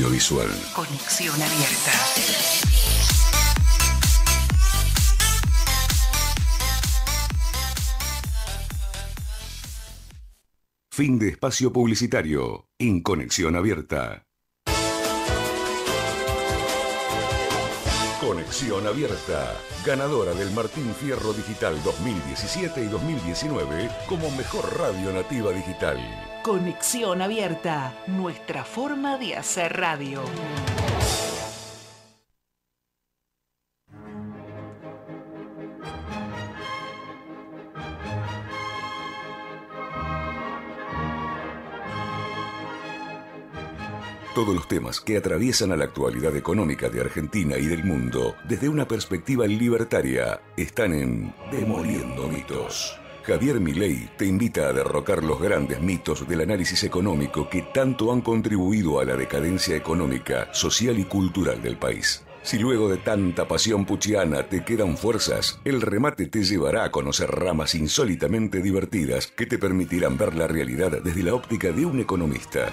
audiovisual. Conexión abierta. Fin de espacio publicitario en Conexión Abierta. Conexión Abierta, ganadora del Martín Fierro Digital 2017 y 2019 como mejor radio nativa digital. Conexión Abierta, nuestra forma de hacer radio. Todos los temas que atraviesan a la actualidad económica de Argentina y del mundo desde una perspectiva libertaria están en Demoliendo Mitos. Javier Milei te invita a derrocar los grandes mitos del análisis económico que tanto han contribuido a la decadencia económica, social y cultural del país. Si luego de tanta pasión puchiana te quedan fuerzas, el remate te llevará a conocer ramas insólitamente divertidas que te permitirán ver la realidad desde la óptica de un economista.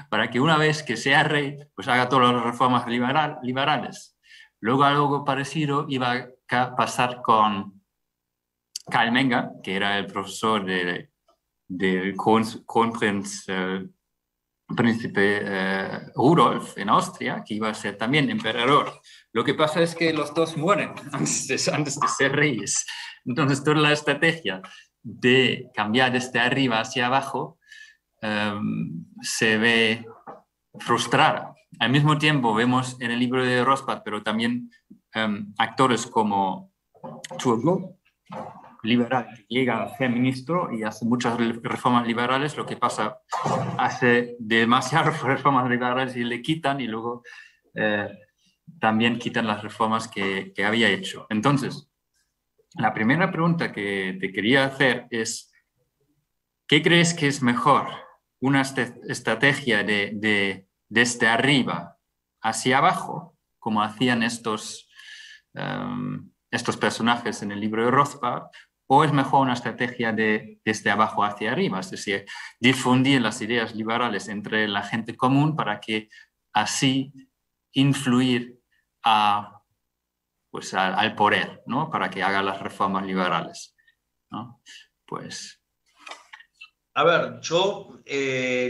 para que una vez que sea rey, pues haga todas las reformas liberales. Luego algo parecido iba a pasar con Karl Menger, que era el profesor del príncipe Rudolf en Austria, que iba a ser también emperador. Lo que pasa es que los dos mueren antes de ser reyes. Entonces toda la estrategia de cambiar desde arriba hacia abajo se ve frustrada. Al mismo tiempo vemos en el libro de Rothbard, pero también actores como Turgot, liberal, que llega a ser ministro y hace muchas reformas liberales. Lo que pasa, hace demasiadas reformas liberales y le quitan, y luego también quitan las reformas que había hecho. Entonces, la primera pregunta que te quería hacer es, ¿qué crees que es mejor? ¿Una estrategia desde arriba hacia abajo, como hacían estos personajes en el libro de Rothbard, o es mejor una estrategia desde abajo hacia arriba, es decir, difundir las ideas liberales entre la gente común para que así influir pues al poder, ¿no? Para que haga las reformas liberales, ¿no? Pues... A ver, yo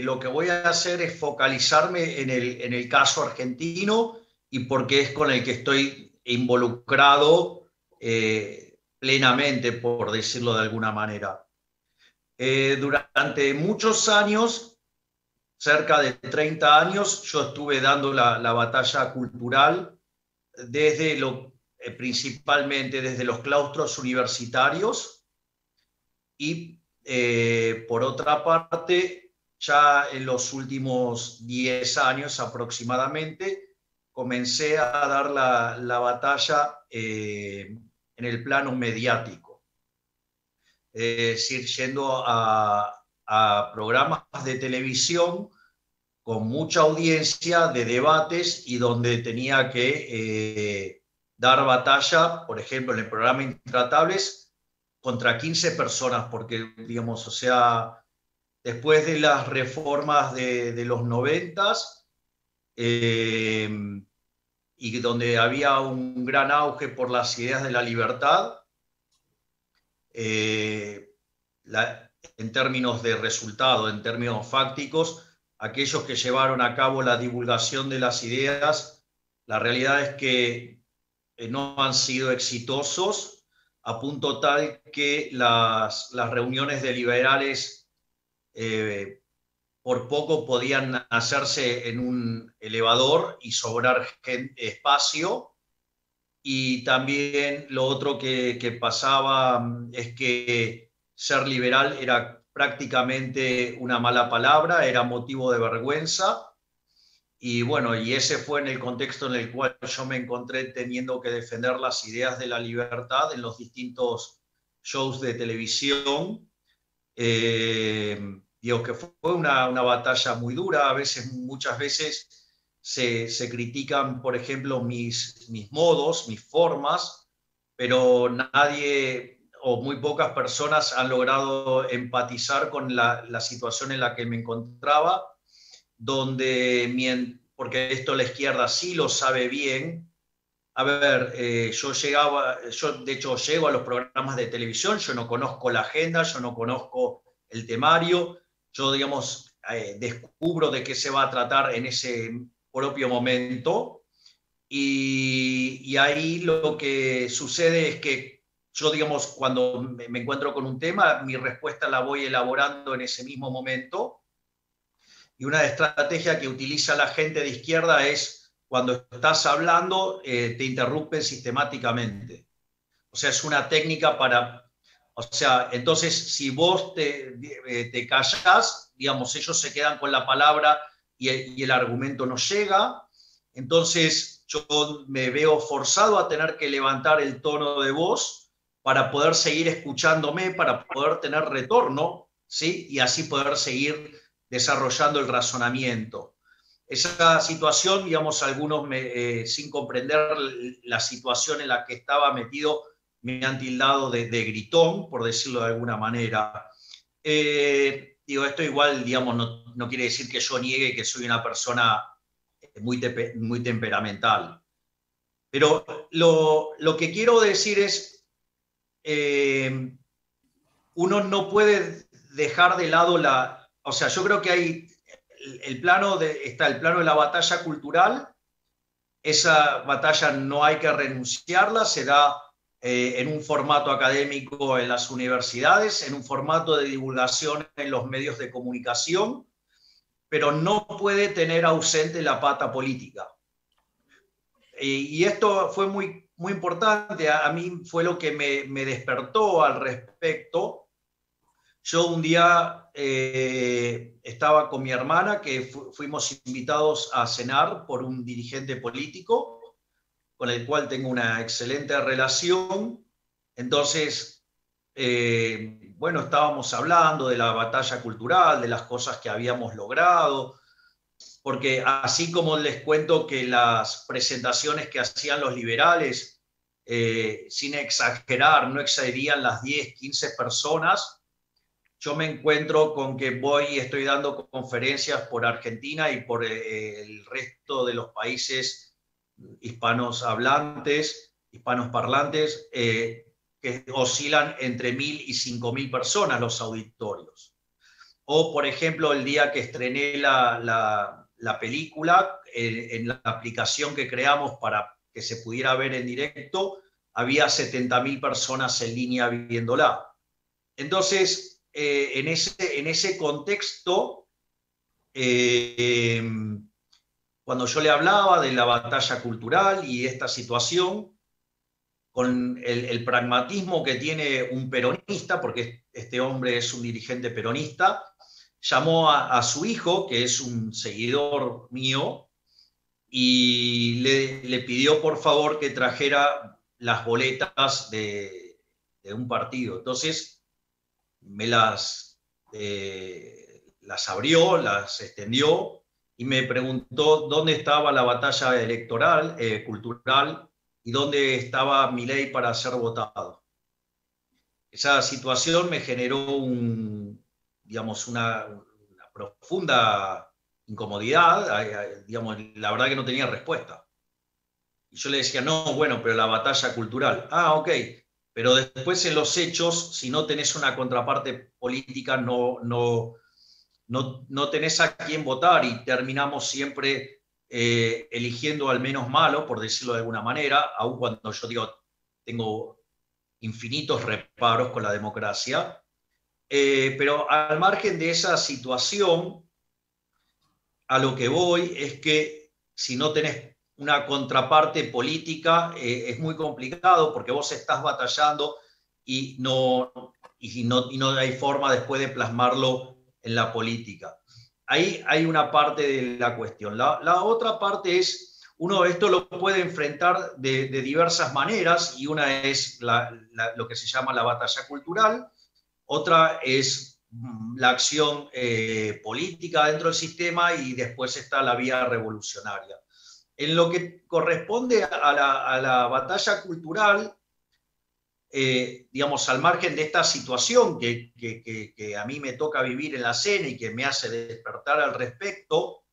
lo que voy a hacer es focalizarme en el caso argentino, y porque es con el que estoy involucrado plenamente, por decirlo de alguna manera. Durante muchos años, cerca de 30 años, yo estuve dando la batalla cultural principalmente desde los claustros universitarios, y por otra parte, ya en los últimos 10 años aproximadamente, comencé a dar la batalla en el plano mediático. Es decir, yendo a programas de televisión con mucha audiencia de debates, y donde tenía que dar batalla, por ejemplo, en el programa Intratables, contra 15 personas, porque, digamos, o sea, después de las reformas de los 90s, y donde había un gran auge por las ideas de la libertad, en términos de resultado, en términos fácticos, aquellos que llevaron a cabo la divulgación de las ideas, la realidad es que no han sido exitosos, a punto tal que las reuniones de liberales por poco podían hacerse en un elevador y sobrar espacio. Y también lo otro que pasaba es que ser liberal era prácticamente una mala palabra, era motivo de vergüenza. Y bueno, y ese fue en el contexto en el cual yo me encontré teniendo que defender las ideas de la libertad en los distintos shows de televisión. Digo que fue una batalla muy dura. Muchas veces se critican, por ejemplo, mis modos, mis formas, pero nadie o muy pocas personas han logrado empatizar con la situación en la que me encontraba, porque esto la izquierda sí lo sabe bien. A ver, yo de hecho llego a los programas de televisión, yo no conozco la agenda, yo no conozco el temario, yo, digamos, descubro de qué se va a tratar en ese propio momento, y ahí lo que sucede es que yo, digamos, cuando me encuentro con un tema, mi respuesta la voy elaborando en ese mismo momento. Y una estrategia que utiliza la gente de izquierda es, cuando estás hablando, te interrumpen sistemáticamente. O sea, es una técnica o sea, entonces, si vos te callás, digamos, ellos se quedan con la palabra y el argumento no llega. Entonces, yo me veo forzado a tener que levantar el tono de voz para poder seguir escuchándome, para poder tener retorno, ¿sí? Y así poder seguir desarrollando el razonamiento. Esa situación, digamos, algunos sin comprender la situación en la que estaba metido, me han tildado de gritón, por decirlo de alguna manera. digo, esto igual, digamos, no quiere decir que yo niegue que soy una persona muy temperamental. Pero lo que quiero decir es, uno no puede dejar de lado o sea, yo creo que hay está el plano de la batalla cultural. Esa batalla no hay que renunciarla, se da en un formato académico en las universidades, en un formato de divulgación en los medios de comunicación, pero no puede tener ausente la pata política. Y esto fue muy, muy importante, a mí fue lo que me despertó al respecto. Yo un día estaba con mi hermana, que fuimos invitados a cenar por un dirigente político, con el cual tengo una excelente relación. Entonces, bueno, estábamos hablando de la batalla cultural, de las cosas que habíamos logrado, porque así como les cuento que las presentaciones que hacían los liberales, sin exagerar, no excedían las 10, 15 personas, yo me encuentro con que estoy dando conferencias por Argentina y por el resto de los países hispanos parlantes, que oscilan entre 1.000 y 5.000 personas los auditorios. O, por ejemplo, el día que estrené la película, en la aplicación que creamos para que se pudiera ver en directo, había 70.000 personas en línea viéndola. Entonces, en ese contexto, cuando yo le hablaba de la batalla cultural y esta situación, con el pragmatismo que tiene un peronista, porque este hombre es un dirigente peronista, llamó a su hijo, que es un seguidor mío, y le pidió por favor que trajera las boletas de un partido. Entonces me las abrió, las extendió, y me preguntó dónde estaba la batalla electoral, cultural, y dónde estaba Milei para ser votado. Esa situación me generó digamos, una profunda incomodidad, digamos, la verdad que no tenía respuesta. Y yo le decía, no, bueno, pero la batalla cultural. Ah, ok, pero después en los hechos, si no tenés una contraparte política, no tenés a quién votar, y terminamos siempre eligiendo al menos malo, por decirlo de alguna manera, aun cuando yo digo, tengo infinitos reparos con la democracia. Pero al margen de esa situación, a lo que voy es que si no tenés una contraparte política, es muy complicado, porque vos estás batallando y no hay forma después de plasmarlo en la política. Ahí hay una parte de la cuestión. La otra parte es, uno esto lo puede enfrentar de diversas maneras, y una es lo que se llama la batalla cultural, otra es la acción política dentro del sistema, y después está la vía revolucionaria. En lo que corresponde a la batalla cultural, digamos, al margen de esta situación que a mí me toca vivir en la CENE y que me hace despertar al respecto,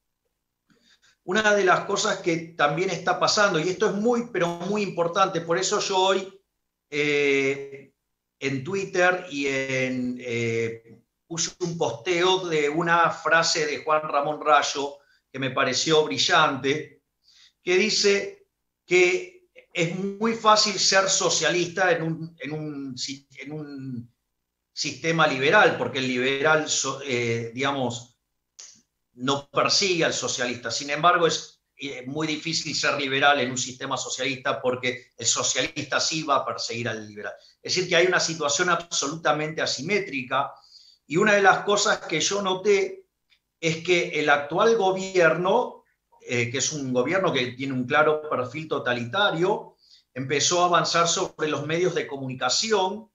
una de las cosas que también está pasando, y esto es muy, pero muy importante, por eso yo hoy en Twitter puse un posteo de una frase de Juan Ramón Rayo que me pareció brillante, que dice que es muy fácil ser socialista en un sistema liberal, porque el liberal, digamos, no persigue al socialista. Sin embargo, es muy difícil ser liberal en un sistema socialista, porque el socialista sí va a perseguir al liberal. Es decir, que hay una situación absolutamente asimétrica, y una de las cosas que yo noté es que el actual gobierno, que es un gobierno que tiene un claro perfil totalitario, empezó a avanzar sobre los medios de comunicación,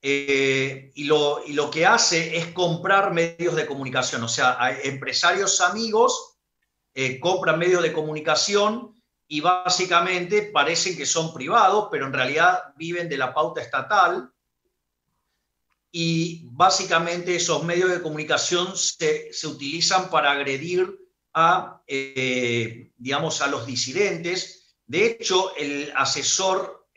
y lo que hace es comprar medios de comunicación. O sea, empresarios amigos compran medios de comunicación, y básicamente parecen que son privados, pero en realidad viven de la pauta estatal. y básicamente esos medios de comunicación se utilizan para agredir a, digamos, a los disidentes. De hecho, el asesor,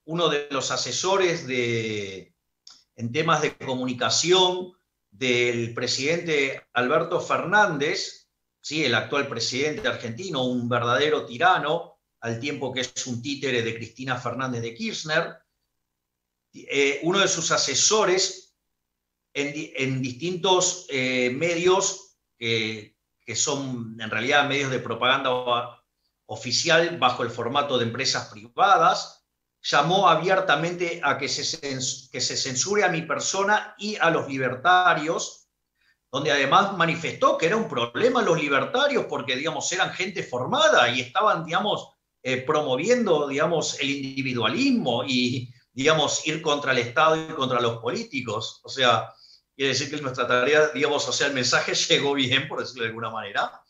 uno de los asesores en temas de comunicación del presidente Alberto Fernández, ¿sí?, el actual presidente argentino, un verdadero tirano, al tiempo que es un títere de Cristina Fernández de Kirchner, uno de sus asesores en distintos medios que son en realidad medios de propaganda oficial bajo el formato de empresas privadas, llamó abiertamente a que se censure a mi persona y a los libertarios, donde además manifestó que era un problema los libertarios porque, digamos, eran gente formada y estaban, digamos, promoviendo, digamos, el individualismo y, digamos, ir contra el Estado y contra los políticos. O sea, quiere decir que nuestra tarea, digamos, o sea, el mensaje llegó bien, por decirlo de alguna manera.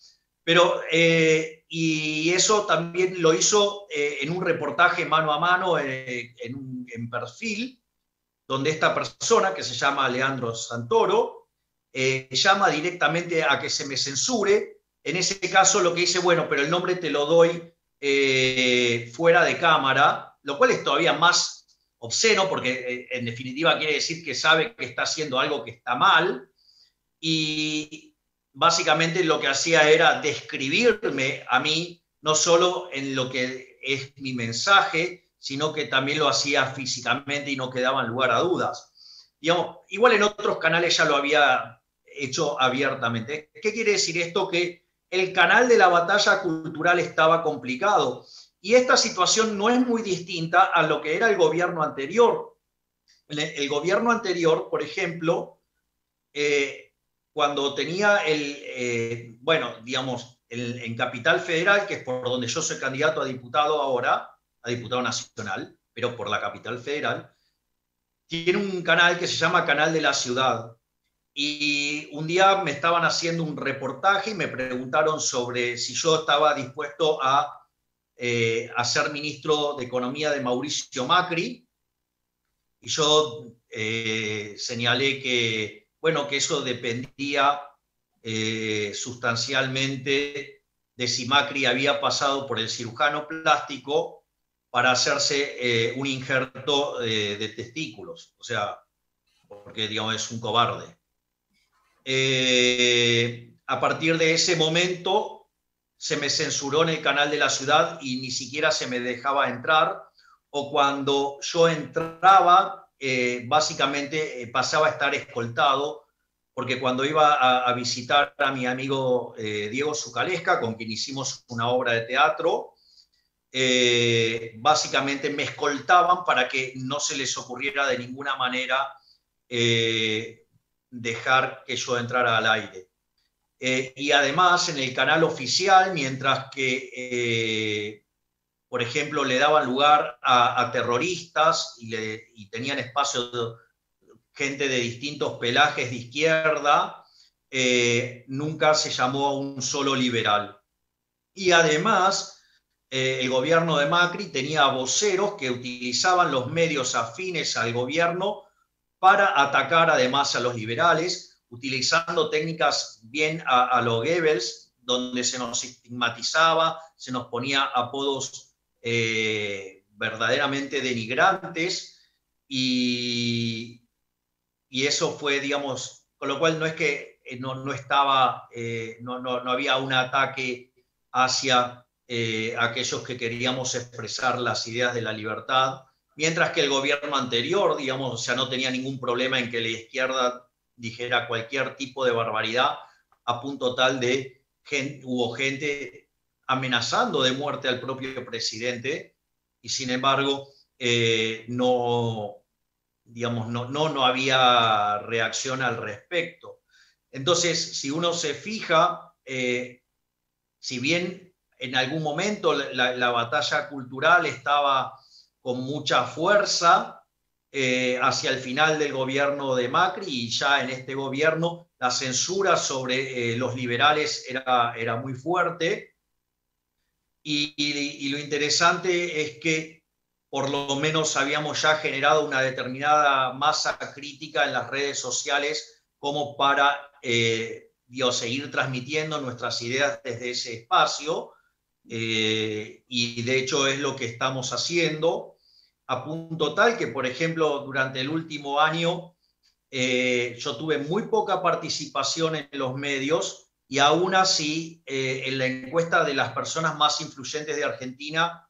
Pero, y eso también lo hizo en un reportaje mano a mano en Perfil, donde esta persona, que se llama Leandro Santoro, llama directamente a que se me censure. En ese caso lo que dice, bueno, pero el nombre te lo doy fuera de cámara, lo cual es todavía más obsceno, porque en definitiva quiere decir que sabe que está haciendo algo que está mal, y básicamente lo que hacía era describirme a mí, no solo en lo que es mi mensaje, sino que también lo hacía físicamente y no quedaba lugar a dudas. Digamos, igual en otros canales ya lo había hecho abiertamente. ¿Qué quiere decir esto? Que el canal de la batalla cultural estaba complicado. Y esta situación no es muy distinta a lo que era el gobierno anterior. El gobierno anterior, por ejemplo, cuando tenía bueno, digamos, en Capital Federal, que es por donde yo soy candidato a diputado ahora, a diputado nacional, pero por la Capital Federal, tiene un canal que se llama Canal de la Ciudad. Y un día me estaban haciendo un reportaje y me preguntaron sobre si yo estaba dispuesto a ser ministro de Economía de Mauricio Macri, y yo señalé que, bueno, que eso dependía sustancialmente de si Macri había pasado por el cirujano plástico para hacerse un injerto de testículos, o sea, porque, digamos, es un cobarde. A partir de ese momento se me censuró en el canal de la ciudad y ni siquiera se me dejaba entrar, o cuando yo entraba, básicamente pasaba a estar escoltado, porque cuando iba a visitar a mi amigo Diego Zucalesca, con quien hicimos una obra de teatro, básicamente me escoltaban para que no se les ocurriera de ninguna manera dejar que yo entrara al aire. Y además en el canal oficial, mientras que, por ejemplo, le daban lugar a terroristas y tenían espacio gente de distintos pelajes de izquierda, nunca se llamó a un solo liberal. Y además, el gobierno de Macri tenía voceros que utilizaban los medios afines al gobierno para atacar además a los liberales, utilizando técnicas bien a lo Goebbels, donde se nos estigmatizaba, se nos ponía apodos verdaderamente denigrantes, y eso fue, digamos, con lo cual no es que no estaba, no había un ataque hacia aquellos que queríamos expresar las ideas de la libertad, mientras que el gobierno anterior, digamos, o sea, no tenía ningún problema en que la izquierda dijera cualquier tipo de barbaridad, a punto tal de hubo gente amenazando de muerte al propio presidente, y sin embargo no había reacción al respecto. Entonces, si uno se fija, si bien en algún momento la batalla cultural estaba con mucha fuerza, hacia el final del gobierno de Macri, y ya en este gobierno la censura sobre los liberales era muy fuerte, y lo interesante es que por lo menos habíamos ya generado una determinada masa crítica en las redes sociales como para seguir transmitiendo nuestras ideas desde ese espacio, y de hecho es lo que estamos haciendo, a punto tal que, por ejemplo, durante el último año yo tuve muy poca participación en los medios, y aún así en la encuesta de las personas más influyentes de Argentina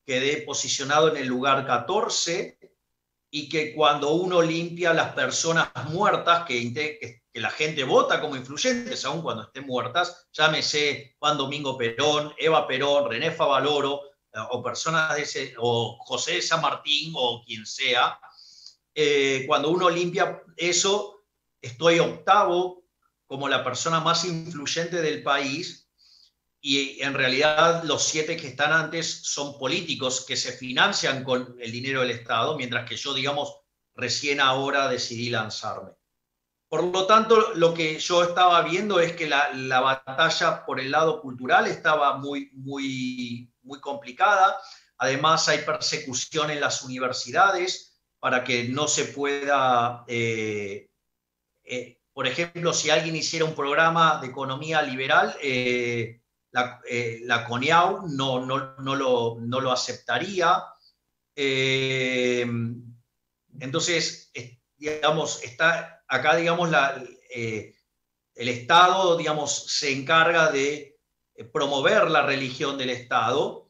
quedé posicionado en el lugar 14, y que cuando uno limpia las personas muertas que la gente vota como influyentes, aun cuando estén muertas, llámese Juan Domingo Perón, Eva Perón, René Favaloro, o personas de ese, o José de San Martín, o quien sea, cuando uno limpia eso, estoy octavo como la persona más influyente del país, y en realidad los 7 que están antes son políticos que se financian con el dinero del Estado, mientras que yo, digamos, recién ahora decidí lanzarme. Por lo tanto, lo que yo estaba viendo es que la batalla por el lado cultural estaba muy complicada. Además, hay persecución en las universidades para que no se pueda... por ejemplo, si alguien hiciera un programa de economía liberal, la CONIAU no lo aceptaría. Entonces, digamos, está acá, digamos, el Estado, digamos, se encarga de promover la religión del Estado,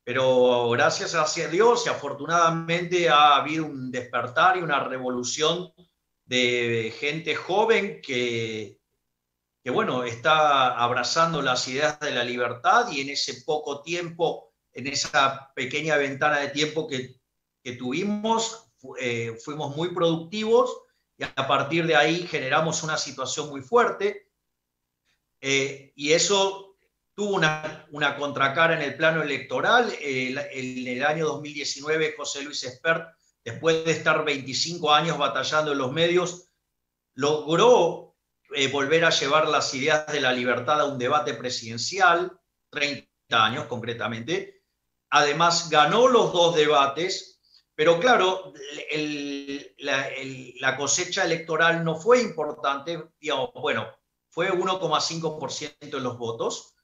pero gracias a Dios y afortunadamente ha habido un despertar y una revolución de gente joven que bueno, está abrazando las ideas de la libertad, y en ese poco tiempo, en esa pequeña ventana de tiempo que tuvimos, fuimos muy productivos, y a partir de ahí generamos una situación muy fuerte, y eso tuvo una contracara en el plano electoral. En el año 2019, José Luis Espert, después de estar 25 años batallando en los medios, logró volver a llevar las ideas de la libertad a un debate presidencial, 30 años concretamente. Además, ganó los 2 debates, pero claro, la cosecha electoral no fue importante, digamos, bueno, fue 1,5% en los votos,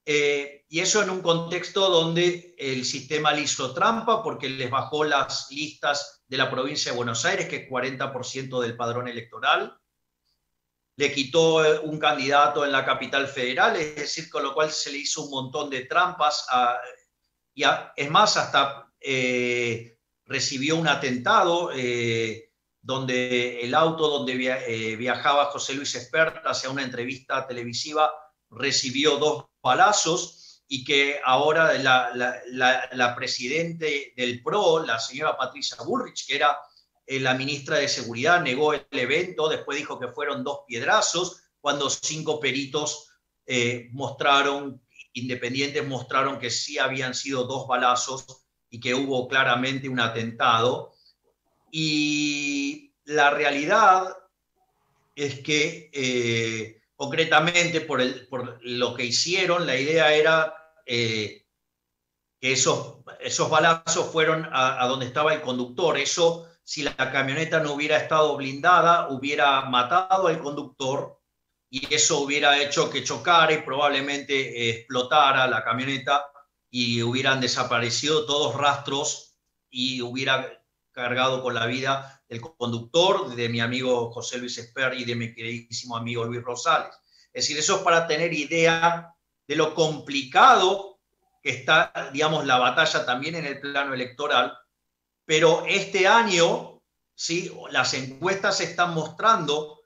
y eso en un contexto donde el sistema le hizo trampa porque les bajó las listas de la provincia de Buenos Aires, que es 40% del padrón electoral. Le quitó un candidato en la capital federal, es decir, con lo cual se le hizo un montón de trampas. Es más, hasta recibió un atentado donde el auto donde viajaba José Luis Espert hacia una entrevista televisiva recibió 2 balazos, y que ahora la presidente del PRO, la señora Patricia Bullrich, que era la ministra de Seguridad, negó el evento, después dijo que fueron 2 piedrazos, cuando 5 peritos independientes mostraron que sí habían sido 2 balazos y que hubo claramente un atentado. Y la realidad es que concretamente por lo que hicieron, la idea era que esos balazos fueron a donde estaba el conductor. Eso, si la camioneta no hubiera estado blindada, hubiera matado al conductor, y eso hubiera hecho que chocara y probablemente explotara la camioneta, y hubieran desaparecido todos rastros, y hubiera cargado con la vida del conductor, de mi amigo José Luis Espert y de mi queridísimo amigo Luis Rosales. Es decir, eso es para tener idea de lo complicado que está, digamos, la batalla también en el plano electoral. Pero este año, ¿sí?, las encuestas están mostrando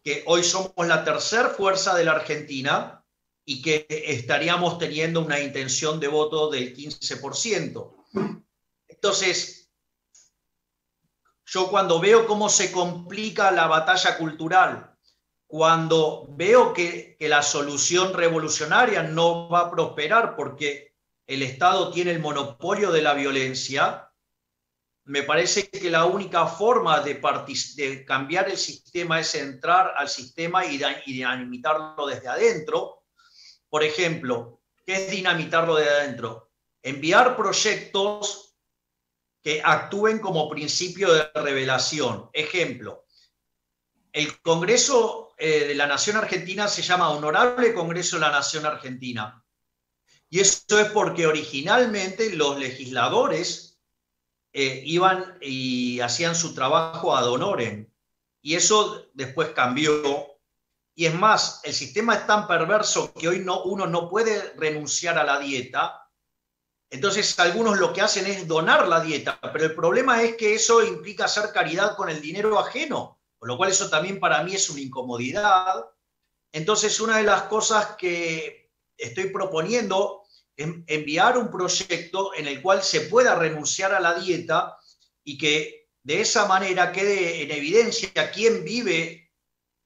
que hoy somos la tercera fuerza de la Argentina y que estaríamos teniendo una intención de voto del 15%. Entonces, yo cuando veo cómo se complica la batalla cultural, cuando veo que la solución revolucionaria no va a prosperar porque el Estado tiene el monopolio de la violencia, me parece que la única forma de cambiar el sistema es entrar al sistema y dinamitarlo desde adentro. Por ejemplo, ¿qué es dinamitarlo desde adentro? enviar proyectos que actúen como principio de revelación. Ejemplo, el Congreso de la Nación Argentina se llama Honorable Congreso de la Nación Argentina. Y eso es porque originalmente los legisladores iban y hacían su trabajo ad honorem. Y eso después cambió. Y es más, el sistema es tan perverso que hoy uno no puede renunciar a la dieta. Entonces algunos lo que hacen es donar la dieta, pero el problema es que eso implica hacer caridad con el dinero ajeno, con lo cual eso también para mí es una incomodidad. Entonces una de las cosas que estoy proponiendo es enviar un proyecto en el cual se pueda renunciar a la dieta y que de esa manera quede en evidencia quién vive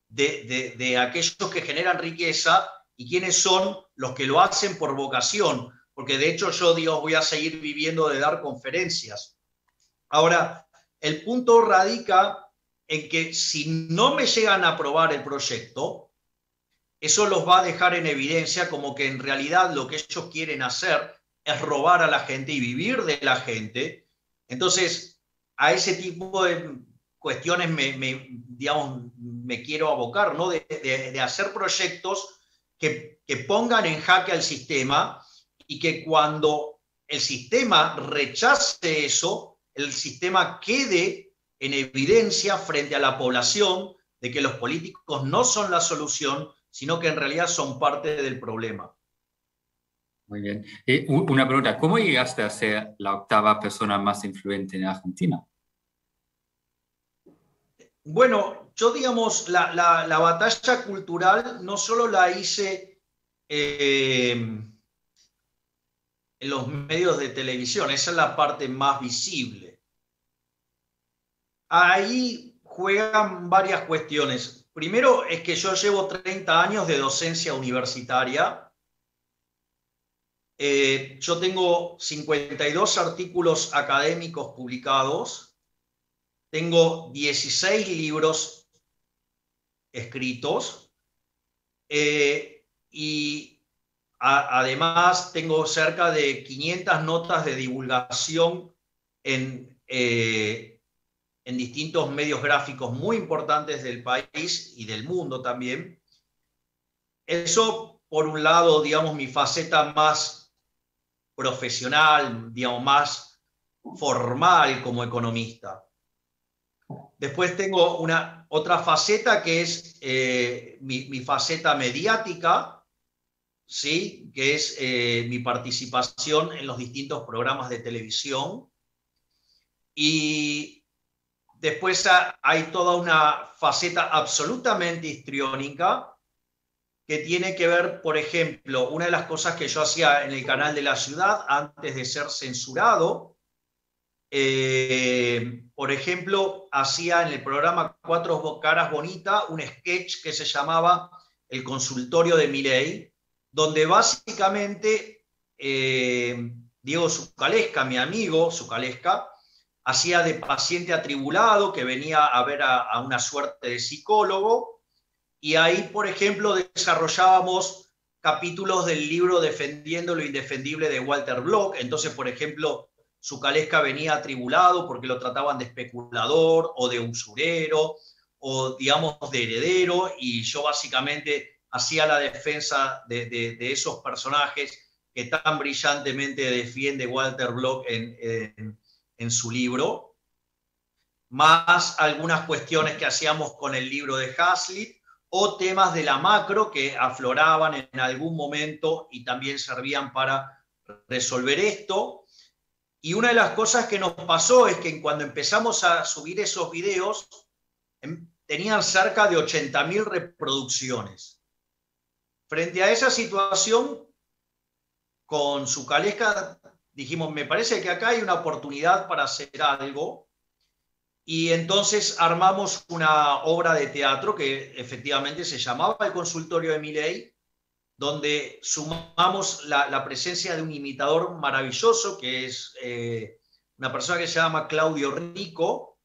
de aquellos que generan riqueza y quiénes son los que lo hacen por vocación, porque de hecho yo, Dios, voy a seguir viviendo de dar conferencias. Ahora, el punto radica en que si no me llegan a aprobar el proyecto, eso los va a dejar en evidencia como que en realidad lo que ellos quieren hacer es robar a la gente y vivir de la gente. Entonces, a ese tipo de cuestiones me quiero abocar, ¿no? De hacer proyectos que pongan en jaque al sistema y que cuando el sistema rechace eso, el sistema quede en evidencia frente a la población de que los políticos no son la solución, sino que en realidad son parte del problema. Muy bien. Una pregunta, ¿cómo llegaste a ser la 8ª persona más influyente en Argentina? Bueno, yo digamos, la batalla cultural no solo la hice en los medios de televisión, esa es la parte más visible. Ahí juegan varias cuestiones. Primero es que yo llevo 30 años de docencia universitaria. Yo tengo 52 artículos académicos publicados. Tengo 16 libros escritos y además tengo cerca de 500 notas de divulgación en distintos medios gráficos muy importantes del país y del mundo también. Eso, por un lado, digamos, mi faceta más profesional, digamos, más formal como economista. Después tengo otra faceta que es mi faceta mediática, ¿sí? Que es mi participación en los distintos programas de televisión. Y después hay toda una faceta absolutamente histriónica que tiene que ver, por ejemplo, una de las cosas que yo hacía en el canal de la ciudad antes de ser censurado. Por ejemplo, hacía en el programa Cuatro Caras Bonita un sketch que se llamaba El consultorio de Milei, donde básicamente Diego Zucalesca, mi amigo Zucalesca, hacía de paciente atribulado que venía a ver a una suerte de psicólogo, y ahí, por ejemplo, desarrollábamos capítulos del libro Defendiendo lo Indefendible de Walter Block. Entonces, por ejemplo, Zucalesca venía atribulado porque lo trataban de especulador o de usurero o, digamos, de heredero, y yo básicamente hacía la defensa de esos personajes que tan brillantemente defiende Walter Block en su libro, más algunas cuestiones que hacíamos con el libro de Hazlitt o temas de la macro que afloraban en algún momento y también servían para resolver esto. Y una de las cosas que nos pasó es que cuando empezamos a subir esos videos, tenían cerca de 80.000 reproducciones. Frente a esa situación, con Zucalesca dijimos, me parece que acá hay una oportunidad para hacer algo, y entonces armamos una obra de teatro que efectivamente se llamaba El consultorio de Milei, donde sumamos la presencia de un imitador maravilloso, que es una persona que se llama Claudio Rico,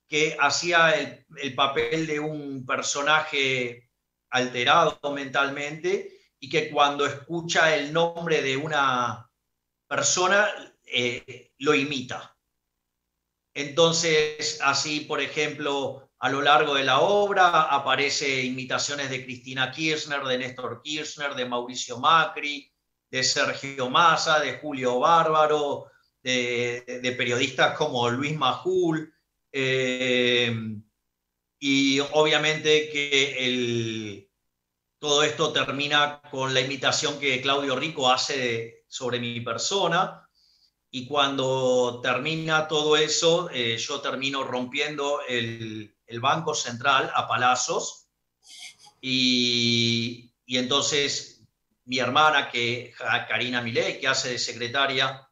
que hacía el papel de un personaje alterado mentalmente, y que cuando escucha el nombre de una persona lo imita. Entonces, así, por ejemplo, a lo largo de la obra aparece imitaciones de Cristina Kirchner, de Néstor Kirchner, de Mauricio Macri, de Sergio Massa, de Julio Bárbaro, de periodistas como Luis Majul, y obviamente que todo esto termina con la imitación que Claudio Rico hace sobre mi persona, y cuando termina todo eso, yo termino rompiendo el Banco Central a palazos, y entonces mi hermana, Karina Milei, que hace de secretaria,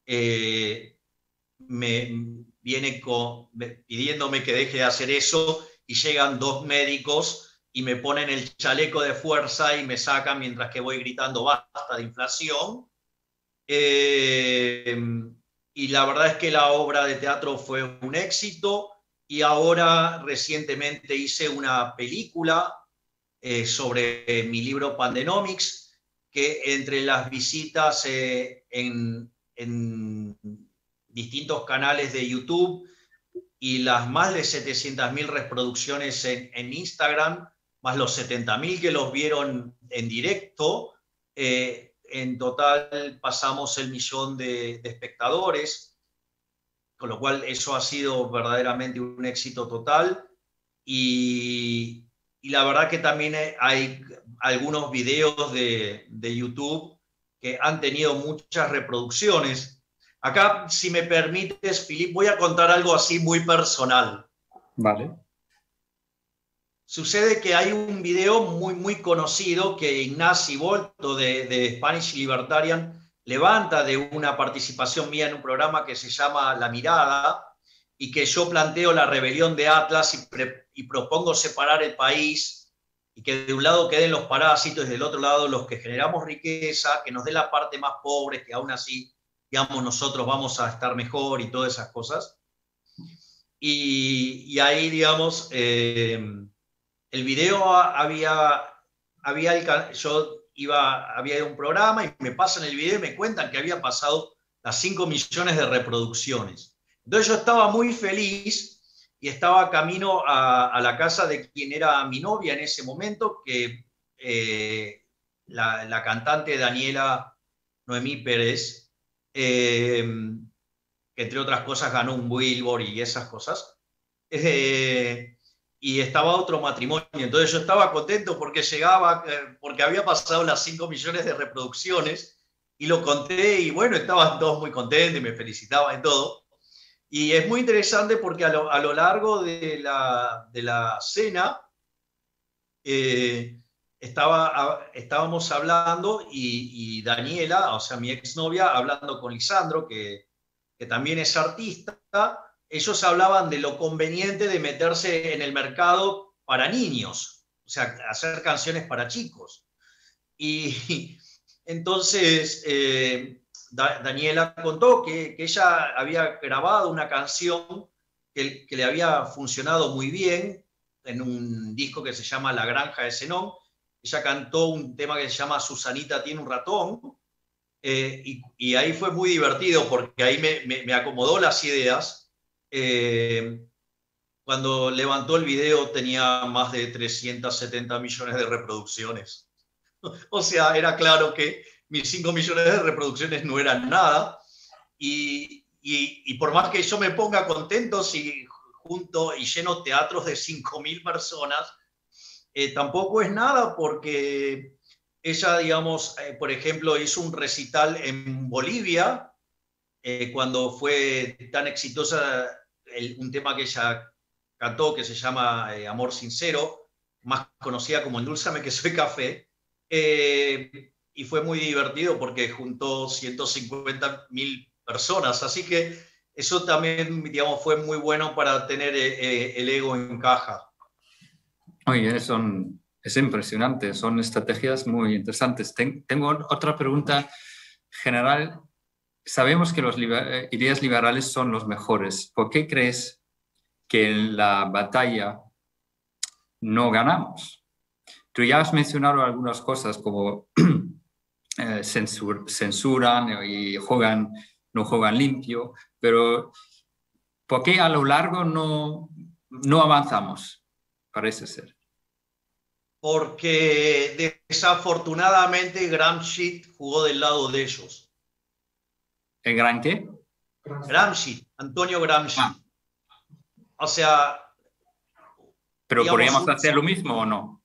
me viene pidiéndome que deje de hacer eso, y llegan 2 médicos y me ponen el chaleco de fuerza y me sacan mientras que voy gritando basta de inflación. Y la verdad es que la obra de teatro fue un éxito, y ahora recientemente hice una película sobre mi libro Pandenomics, que entre las visitas en distintos canales de YouTube y las más de 700.000 reproducciones en Instagram, más los 70.000 que los vieron en directo, en total pasamos el 1.000.000 de espectadores, con lo cual eso ha sido verdaderamente un éxito total. Y la verdad que también hay algunos videos de YouTube que han tenido muchas reproducciones. Acá, si me permites, Filip, voy a contar algo así muy personal. Vale. Sucede que hay un video muy conocido que Ignasi Volto de Spanish Libertarian levanta de una participación mía en un programa que se llama La Mirada, y que yo planteo la rebelión de Atlas y propongo separar el país, y que de un lado queden los parásitos y del otro lado los que generamos riqueza, que nos dé la parte más pobre, que aún así, digamos, nosotros vamos a estar mejor y todas esas cosas. Y ahí, digamos, el video había ido a un programa y me pasan el video y me cuentan que había pasado las 5 millones de reproducciones. Entonces yo estaba muy feliz y estaba camino a la casa de quien era mi novia en ese momento, que la cantante Daniela Noemí Pérez, que entre otras cosas ganó un Billboard y esas cosas. Y estaba otro matrimonio. Entonces yo estaba contento porque porque había pasado las 5 millones de reproducciones, y lo conté, y bueno, estaban todos muy contentos y me felicitaban y todo. Y es muy interesante porque a lo largo de la cena estábamos hablando, y Daniela, o sea, mi exnovia, hablando con Lisandro, que también es artista. Ellos hablaban de lo conveniente de meterse en el mercado para niños, o sea, hacer canciones para chicos. Y entonces Daniela contó que ella había grabado una canción que le había funcionado muy bien en un disco que se llama La Granja de Zenón. Ella cantó un tema que se llama Susanita tiene un ratón, y ahí fue muy divertido porque ahí me acomodó las ideas. Cuando levantó el video tenía más de 370 millones de reproducciones. O sea, era claro que mis 5 millones de reproducciones no eran nada, y por más que yo me ponga contento si junto y lleno teatros de 5.000 personas, tampoco es nada, porque ella, digamos, por ejemplo, hizo un recital en Bolivia cuando fue tan exitosa un tema que ella cantó que se llama Amor Sincero, más conocida como Endulzame que soy café, y fue muy divertido porque juntó 150.000 personas, así que eso también, digamos, fue muy bueno para tener el ego en caja. Oye, es impresionante, son estrategias muy interesantes. Tengo otra pregunta general. Sabemos que las ideas liberales son los mejores. ¿Por qué crees que en la batalla no ganamos? Tú ya has mencionado algunas cosas como censuran y no juegan limpio, pero ¿por qué a lo largo no avanzamos? Parece ser. Porque desafortunadamente Gramsci jugó del lado de ellos. ¿El gran qué? Gramsci, Antonio Gramsci. O sea... ¿Pero digamos, podríamos hacer lo mismo o no?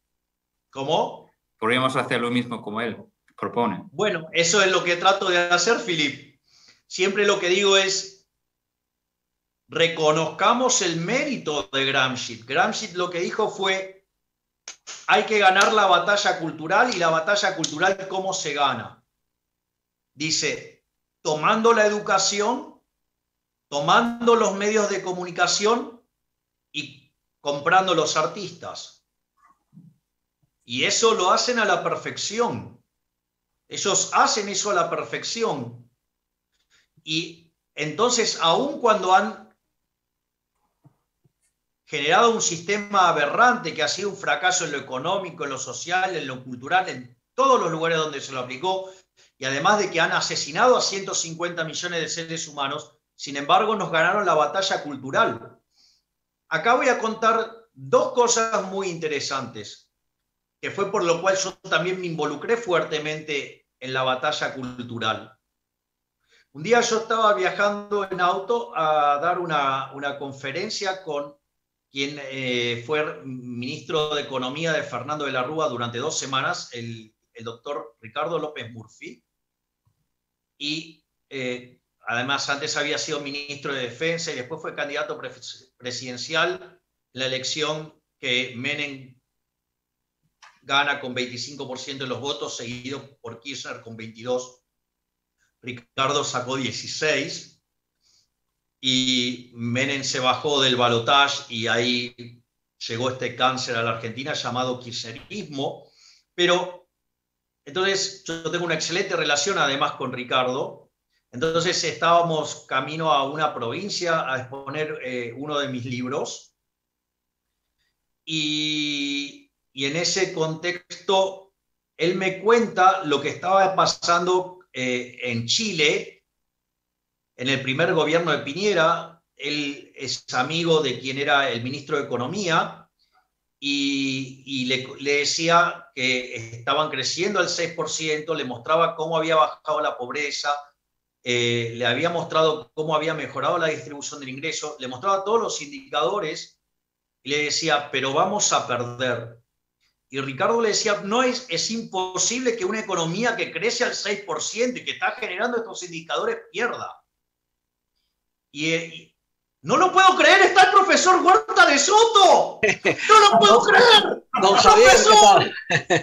¿Cómo? Podríamos hacer lo mismo como él propone. Bueno, eso es lo que trato de hacer, Philip. Siempre lo que digo es, reconozcamos el mérito de Gramsci. Gramsci lo que dijo fue, hay que ganar la batalla cultural, y la batalla cultural, ¿cómo se gana? Dice, tomando la educación, tomando los medios de comunicación y comprando los artistas. Y eso lo hacen a la perfección. Ellos hacen eso a la perfección. Y entonces, aun cuando han generado un sistema aberrante que ha sido un fracaso en lo económico, en lo social, en lo cultural, en todos los lugares donde se lo aplicó, y además de que han asesinado a 150 millones de seres humanos, sin embargo nos ganaron la batalla cultural. Acá voy a contar dos cosas muy interesantes, que fue por lo cual yo también me involucré fuertemente en la batalla cultural. Un día yo estaba viajando en auto a dar una conferencia con quien fue ministro de Economía de Fernando de la Rúa durante 2 semanas, el doctor Ricardo López Murphy, y además antes había sido ministro de Defensa y después fue candidato presidencial en la elección que Menem gana con 25% de los votos, seguido por Kirchner con 22%. Ricardo sacó 16%, y Menem se bajó del balotaje y ahí llegó este cáncer a la Argentina llamado kirchnerismo. Pero entonces yo tengo una excelente relación además con Ricardo. Entonces estábamos camino a una provincia a exponer uno de mis libros, y en ese contexto él me cuenta lo que estaba pasando en Chile, en el primer gobierno de Piñera. Él es amigo de quien era el ministro de Economía, y le decía que estaban creciendo al 6%, le mostraba cómo había bajado la pobreza, le había mostrado cómo había mejorado la distribución del ingreso, le mostraba todos los indicadores, y le decía, pero vamos a perder. Y Ricardo le decía, no, es imposible que una economía que crece al 6% y que está generando estos indicadores pierda. Y no lo puedo creer, está el profesor Huerta de Soto. No lo puedo creer. Don Javier,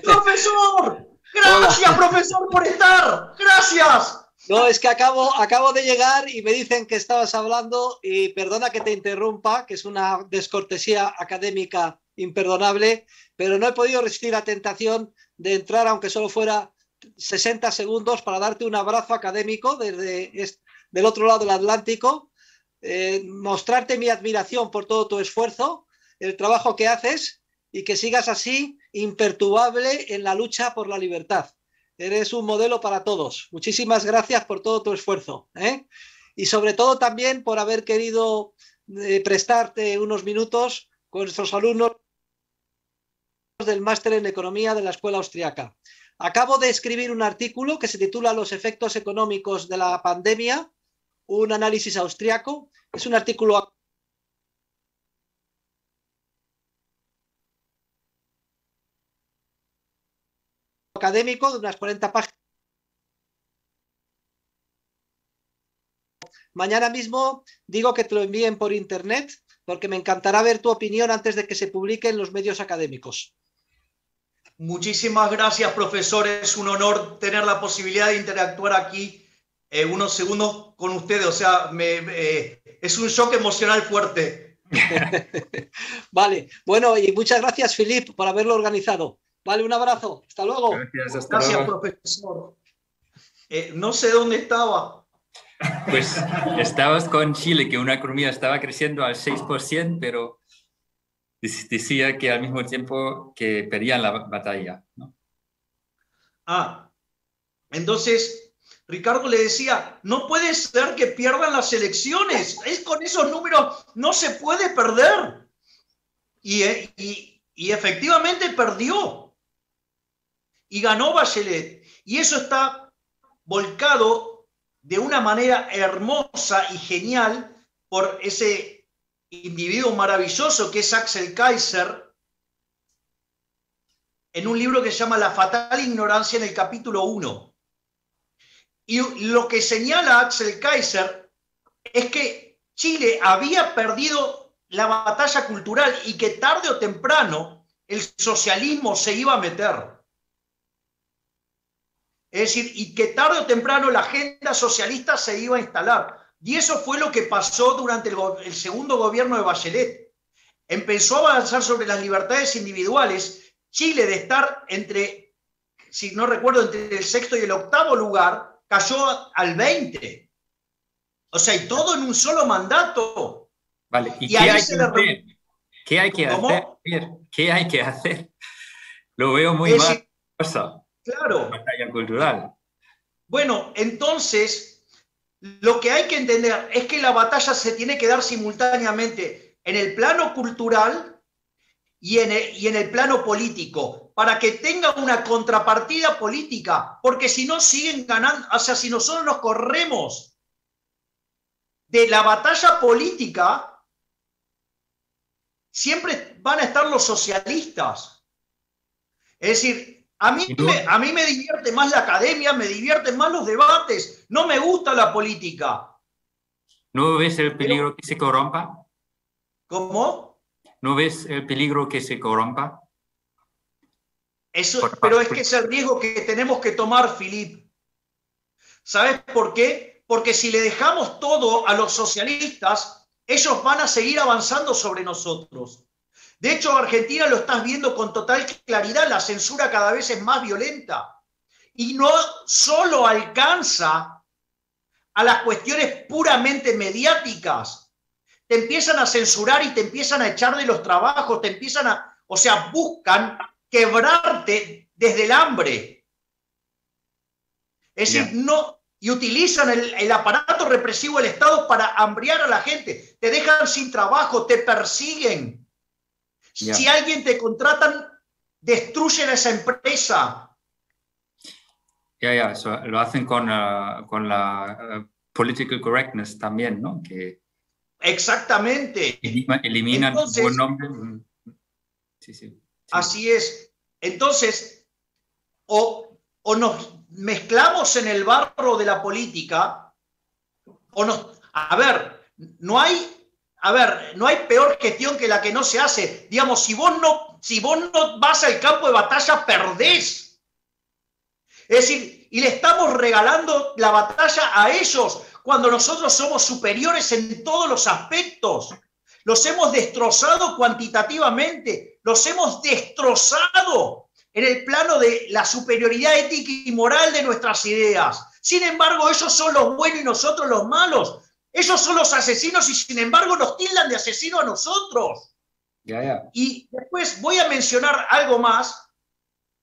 Profesor. Gracias, hola, profesor, por estar. Gracias. No, es que acabo de llegar y me dicen que estabas hablando, y perdona que te interrumpa, que es una descortesía académica imperdonable, pero no he podido resistir la tentación de entrar, aunque solo fuera 60 segundos, para darte un abrazo académico desde del otro lado del Atlántico, mostrarte mi admiración por todo tu esfuerzo, el trabajo que haces, y que sigas así imperturbable en la lucha por la libertad. Eres un modelo para todos. Muchísimas gracias por todo tu esfuerzo, ¿eh? Y sobre todo también por haber querido prestarte unos minutos con nuestros alumnos del máster en Economía de la Escuela Austriaca. Acabo de escribir un artículo que se titula Los efectos económicos de la pandemia, un análisis austriaco. Es un artículo académico de unas 40 páginas. Mañana mismo digo que te lo envíen por internet, porque me encantará ver tu opinión antes de que se publique en los medios académicos. Muchísimas gracias, profesor. Es un honor tener la posibilidad de interactuar aquí unos segundos con ustedes. O sea, es un shock emocional fuerte. Vale, bueno, y muchas gracias, Philippe, por haberlo organizado. Vale, un abrazo. Hasta luego. Gracias, profesor. No sé dónde estaba. Pues estabas con Chile, que una economía estaba creciendo al 6%, pero decía que al mismo tiempo que perdían la batalla, ¿no? Entonces, Ricardo le decía, no puede ser que pierdan las elecciones, con esos números no se puede perder. Y efectivamente perdió. Y ganó Bachelet. Y eso está volcado de una manera hermosa y genial por ese individuo maravilloso que es Axel Kaiser, en un libro que se llama La fatal ignorancia, en el capítulo 1. Y lo que señala Axel Kaiser es que Chile había perdido la batalla cultural y que tarde o temprano el socialismo se iba a meter. Es decir, y que tarde o temprano la agenda socialista se iba a instalar. Y eso fue lo que pasó durante el segundo gobierno de Bachelet. Empezó a avanzar sobre las libertades individuales. Chile, de estar entre, si no recuerdo, entre el 6º y el 8º lugar, cayó al 20. O sea, y todo en un solo mandato. Vale, ¿y qué hay que hacer? ¿Qué hay que hacer? ¿Qué hay que hacer? Lo veo muy mal. Claro. Batalla cultural. Bueno, entonces, lo que hay que entender es que la batalla se tiene que dar simultáneamente en el plano cultural y en el plano político, para que tenga una contrapartida política, porque si no siguen ganando, o sea, si nosotros nos corremos de la batalla política, siempre van a estar los socialistas. Es decir, a mí me divierte más la academia, me divierten más los debates, no me gusta la política. ¿No ves el peligro que se corrompa? ¿Cómo? ¿No ves el peligro que se corrompa? Eso, pero es que es el riesgo que tenemos que tomar, Filip. ¿Sabes por qué? Porque si le dejamos todo a los socialistas, ellos van a seguir avanzando sobre nosotros. De hecho, Argentina lo estás viendo con total claridad, la censura cada vez es más violenta. Y no solo alcanza a las cuestiones puramente mediáticas. Te empiezan a censurar y te empiezan a echar de los trabajos, te empiezan a, o sea, buscan quebrarte desde el hambre. Es decir, no, y utilizan el aparato represivo del Estado para hambriar a la gente. Te dejan sin trabajo, te persiguen. Si alguien te contratan, destruyen a esa empresa. Eso lo hacen con la political correctness también, ¿no? Que exactamente. Eliminan entonces, un buen nombre. Sí. Así es. Entonces, o nos mezclamos en el barro de la política, o nos... no hay peor gestión que la que no se hace. Digamos, si vos no vas al campo de batalla, perdés. Es decir, y le estamos regalando la batalla a ellos cuando nosotros somos superiores en todos los aspectos. Los hemos destrozado cuantitativamente, los hemos destrozado en el plano de la superioridad ética y moral de nuestras ideas. Sin embargo, ellos son los buenos y nosotros los malos. Ellos son los asesinos y sin embargo nos tildan de asesinos a nosotros. Y después voy a mencionar algo más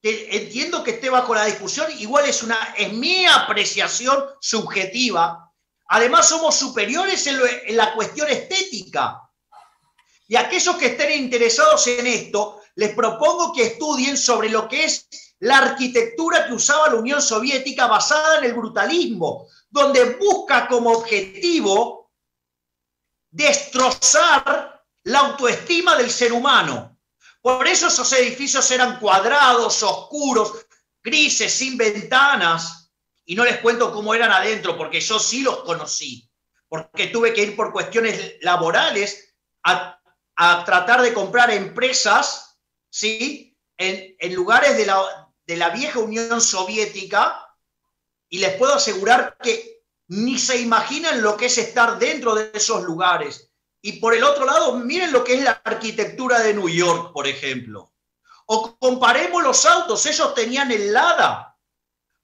que entiendo que esté bajo la discusión, igual es mi apreciación subjetiva. Además somos superiores en la cuestión estética. Y a aquellos que estén interesados en esto, les propongo que estudien sobre lo que es la arquitectura que usaba la Unión Soviética basada en el brutalismo, donde busca como objetivo destrozar la autoestima del ser humano. Por eso esos edificios eran cuadrados, oscuros, grises, sin ventanas. Y no les cuento cómo eran adentro, porque yo sí los conocí. Porque tuve que ir por cuestiones laborales a tratar de comprar empresas, ¿sí?, en lugares de la vieja Unión Soviética, y les puedo asegurar que ni se imaginan lo que es estar dentro de esos lugares. Y por el otro lado, miren lo que es la arquitectura de New York, por ejemplo. O comparemos los autos, ellos tenían el Lada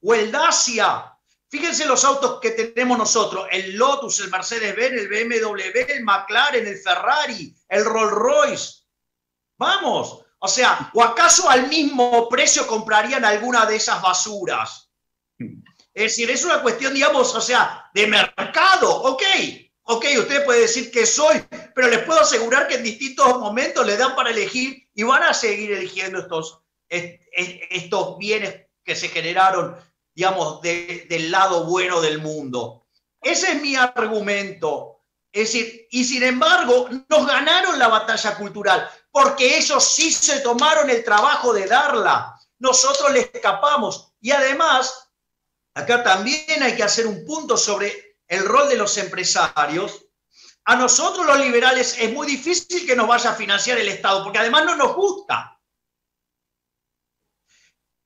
o el Dacia. Fíjense los autos que tenemos nosotros, el Lotus, el Mercedes-Benz, el BMW, el McLaren, el Ferrari, el Rolls-Royce. Vamos, o sea, ¿o acaso al mismo precio comprarían alguna de esas basuras? Es decir, es una cuestión, digamos, o sea, de mercado. Ok, usted puede decir que soy, pero les puedo asegurar que en distintos momentos le dan para elegir y van a seguir eligiendo estos bienes que se generaron, digamos, del lado bueno del mundo. Ese es mi argumento. Es decir, y sin embargo, nos ganaron la batalla cultural, porque ellos sí se tomaron el trabajo de darla. Nosotros le escapamos. Y además, acá también hay que hacer un punto sobre el rol de los empresarios. A nosotros los liberales es muy difícil que nos vaya a financiar el Estado, porque además no nos gusta.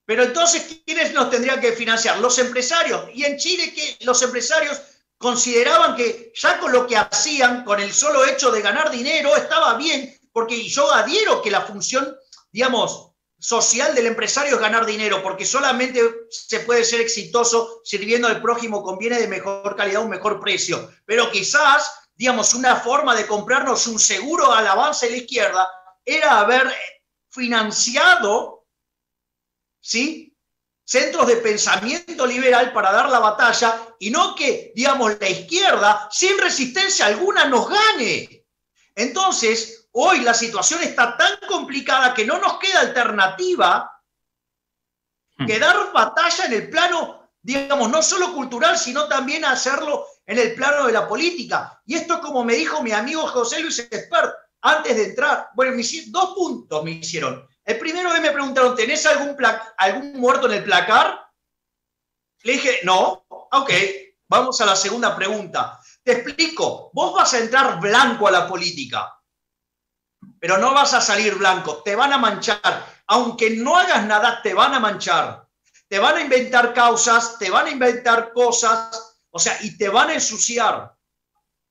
Pero entonces, ¿quiénes nos tendrían que financiar? Los empresarios. Y en Chile, que los empresarios consideraban que ya con lo que hacían, con el solo hecho de ganar dinero, estaba bien, porque yo adhiero que la función, digamos, social del empresario es ganar dinero, porque solamente se puede ser exitoso sirviendo al prójimo con bienes de mejor calidad, un mejor precio. Pero quizás, digamos, una forma de comprarnos un seguro al avance de la izquierda era haber financiado, ¿sí?, centros de pensamiento liberal para dar la batalla, y no que, digamos, la izquierda, sin resistencia alguna, nos gane. Entonces, hoy la situación está tan complicada que no nos queda alternativa que dar batalla en el plano, digamos, no solo cultural, sino también hacerlo en el plano de la política. Y esto, como me dijo mi amigo José Luis Espert, antes de entrar, bueno, dos puntos me hicieron. El primero que me preguntaron, ¿tenés algún muerto en el placar? Le dije, no. Ok, vamos a la segunda pregunta. Te explico, vos vas a entrar blanco a la política, pero no vas a salir blanco, te van a manchar. Aunque no hagas nada, te van a manchar. Te van a inventar causas, te van a inventar cosas, o sea, y te van a ensuciar.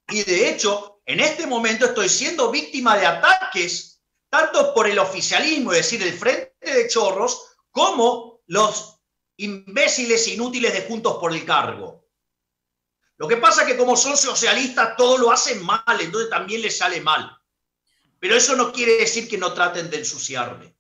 Y de hecho, en este momento estoy siendo víctima de ataques tanto por el oficialismo, es decir, el Frente de Chorros, como los imbéciles inútiles de Juntos por el Cargo. Lo que pasa es que como son socialistas, todo lo hacen mal, entonces también les sale mal. Pero eso no quiere decir que no traten de ensuciarme.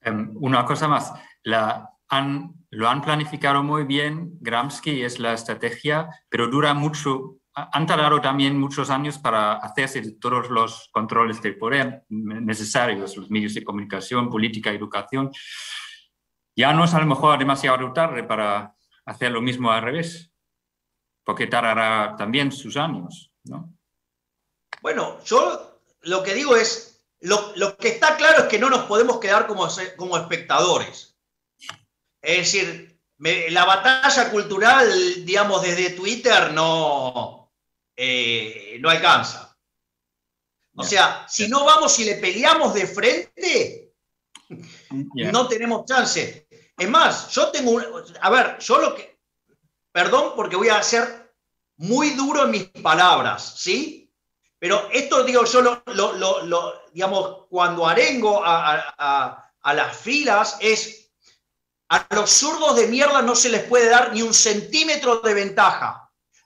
Una cosa más, lo han planificado muy bien, Gramsci es la estrategia, pero dura mucho. Han tardado también muchos años para hacerse todos los controles de poder necesarios, los medios de comunicación, política, educación. Ya no es a lo mejor demasiado tarde para hacer lo mismo al revés, porque tardará también sus años, ¿no? Bueno, yo lo que digo es, lo que está claro es que no nos podemos quedar como espectadores. Es decir, la batalla cultural, digamos, desde Twitter no alcanza. O sea, si no vamos y le peleamos de frente, no tenemos chance. Es más, yo tengo perdón porque voy a ser muy duro en mis palabras, ¿sí? Pero esto, digo, yo digamos, cuando arengo a las filas es, a los zurdos de mierda no se les puede dar ni un centímetro de ventaja.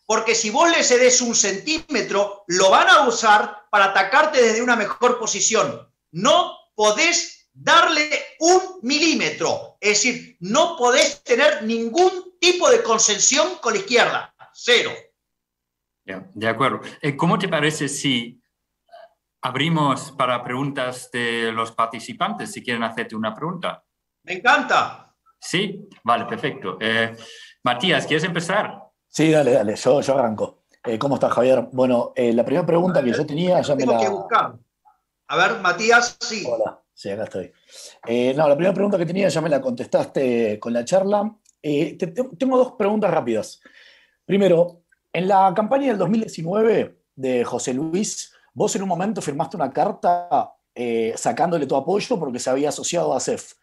Porque si vos le cedés un centímetro, lo van a usar para atacarte desde una mejor posición. No podés darle un milímetro. Es decir, no podés tener ningún tipo de concesión con la izquierda. Cero. De acuerdo. ¿Cómo te parece si abrimos para preguntas de los participantes, si quieren hacerte una pregunta? Me encanta. Sí, vale, perfecto. Matías, ¿quieres empezar? Sí, dale, yo arranco. ¿Cómo estás, Javier? Bueno, la primera pregunta que yo tenía ya me la... Tengo que buscar. A ver, Matías, sí. Hola, sí, acá estoy. La primera pregunta que tenía ya me la contestaste con la charla. Tengo dos preguntas rápidas. Primero, en la campaña del 2019 de José Luis, vos en un momento firmaste una carta sacándole tu apoyo porque se había asociado a ASEF.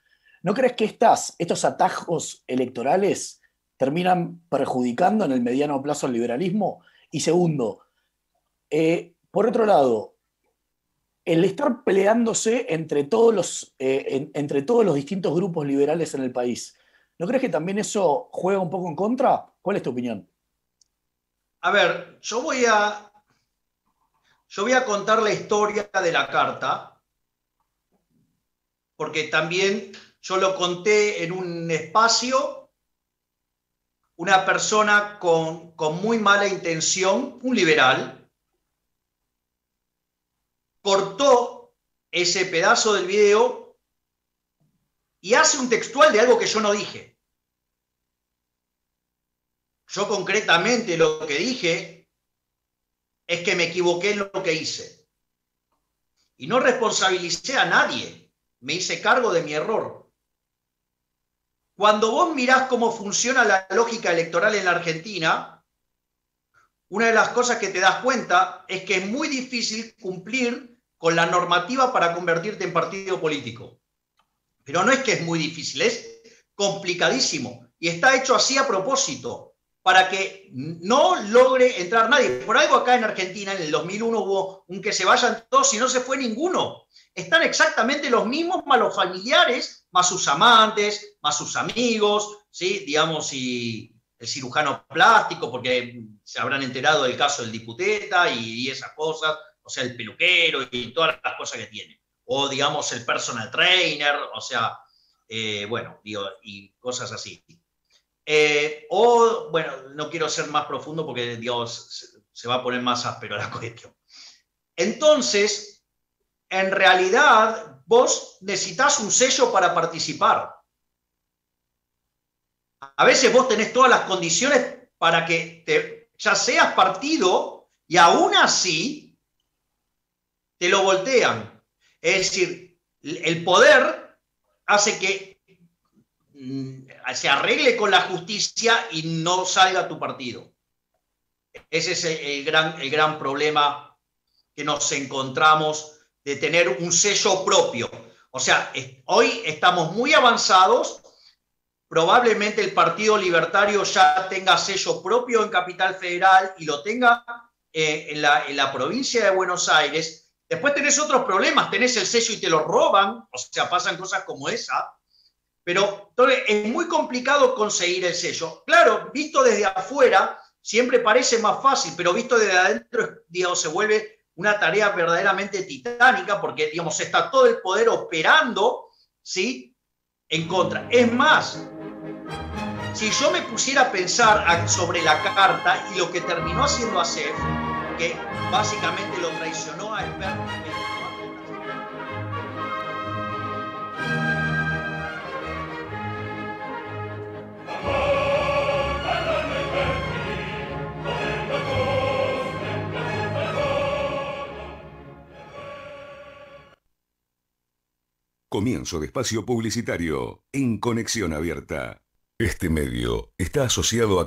¿No crees que estos atajos electorales terminan perjudicando en el mediano plazo al liberalismo? Y segundo, por otro lado, el estar peleándose entre todos los distintos grupos liberales en el país, ¿no crees que también eso juega un poco en contra? ¿Cuál es tu opinión? A ver, yo voy a contar la historia de la carta, porque también yo lo conté en un espacio una persona con muy mala intención, un liberal, cortó ese pedazo del video y hace un textual de algo que yo no dije. Yo concretamente lo que dije es que me equivoqué en lo que hice. Y no responsabilicé a nadie. Me hice cargo de mi error. Cuando vos mirás cómo funciona la lógica electoral en la Argentina, una de las cosas que te das cuenta es que es muy difícil cumplir con la normativa para convertirte en partido político. Pero no es que es muy difícil, es complicadísimo. Y está hecho así a propósito, para que no logre entrar nadie. Por algo acá en Argentina, en el 2001 hubo un que se vayan todos y no se fue ninguno. Están exactamente los mismos, más los familiares, más sus amantes, más sus amigos, ¿sí? Digamos, y el cirujano plástico, porque se habrán enterado del caso del Diputeta y esas cosas, o sea, el peluquero y todas las cosas que tiene. O, digamos, el personal trainer, o sea, bueno, digo, y cosas así. O, bueno, no quiero ser más profundo porque, Dios, se va a poner más áspero la cuestión. Entonces, en realidad, vos necesitas un sello para participar. A veces vos tenés todas las condiciones para que ya seas partido y aún así te lo voltean. Es decir, el poder hace que se arregle con la justicia y no salga tu partido. Ese es el gran problema que nos encontramos de tener un sello propio. O sea, hoy estamos muy avanzados, probablemente el Partido Libertario ya tenga sello propio en Capital Federal y lo tenga en la provincia de Buenos Aires. Después tenés otros problemas, tenés el sello y te lo roban, o sea, pasan cosas como esa. Pero entonces, es muy complicado conseguir el sello. Claro, visto desde afuera, siempre parece más fácil, pero visto desde adentro, digamos, se vuelve una tarea verdaderamente titánica porque, digamos, está todo el poder operando, ¿sí?, en contra. Es más, si yo me pusiera a pensar sobre la carta y lo que terminó haciendo ASEF, que básicamente lo traicionó a Esper. Comienzo de espacio publicitario en Conexión Abierta. Este medio está asociado a